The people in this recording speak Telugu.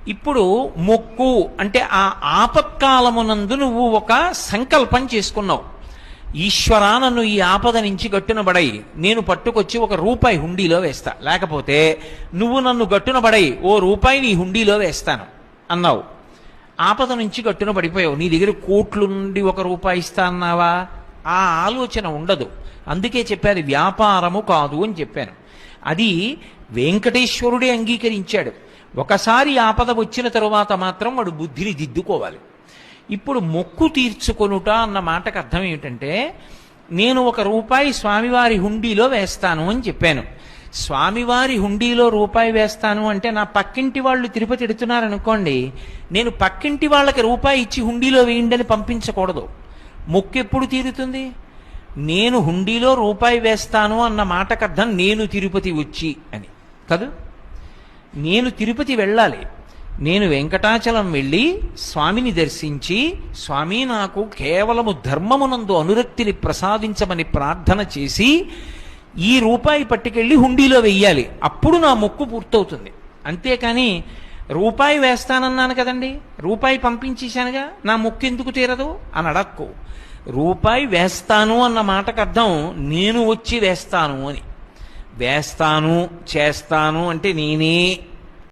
ఇప్పుడు మొక్కు అంటే ఆ ఆపత్కాలమునందు నువ్వు ఒక సంకల్పం చేసుకున్నావు. ఈశ్వరా, నన్ను ఈ ఆపద నుంచి గట్టునబడై, నేను పట్టుకొచ్చి ₹1 హుండీలో వేస్తా, లేకపోతే నువ్వు నన్ను గట్టునబడై ₹1 నీ హుండీలో వేస్తాను అన్నావు. ఆపద నుంచి గట్టున పడిపోయావు. నీ దగ్గర కోట్లు నుండి ₹1 ఇస్తా అన్నావా? ఆ ఆలోచన ఉండదు. అందుకే చెప్పారు వ్యాపారము కాదు అని చెప్పాను. అది వెంకటేశ్వరుడే అంగీకరించాడు. ఒకసారి ఆపద వచ్చిన తరువాత మాత్రం వాడు బుద్ధిని దిద్దుకోవాలి. ఇప్పుడు మొక్కు తీర్చుకొనుట అన్న మాటకు అర్థం ఏమిటంటే, నేను ₹1 స్వామివారి హుండీలో వేస్తాను అని చెప్పాను. స్వామివారి హుండీలో ₹1 వేస్తాను అంటే నా పక్కింటి వాళ్ళు తిరుపతి ఎడుతున్నారనుకోండి, నేను పక్కింటి వాళ్ళకి ₹1 ఇచ్చి హుండీలో వేయండి అని పంపించకూడదు. మొక్కు ఎప్పుడు తీరుతుంది? నేను హుండీలో ₹1 వేస్తాను అన్న మాటకు అర్థం నేను తిరుపతి వచ్చి అని కాదు. నేను తిరుపతి వెళ్ళాలి. నేను వెంకటాచలం వెళ్ళి స్వామిని దర్శించి, స్వామి నాకు కేవలము ధర్మమునందు అనురక్తిని ప్రసాదించమని ప్రార్థన చేసి ఈ ₹1 పట్టుకెళ్ళి హుండీలో వెయ్యాలి. అప్పుడు నా మొక్కు పూర్తవుతుంది. అంతేకాని ₹1 వేస్తానన్నాను కదండి, ₹1 పంపించేశానుగా, నా మొక్కు ఎందుకు తీరదు అని అడక్కు. ₹1 వేస్తాను అన్న మాటకు అర్థం నేను వచ్చి వేస్తాను అని. వేస్తాను, చేస్తాను అంటే నేనే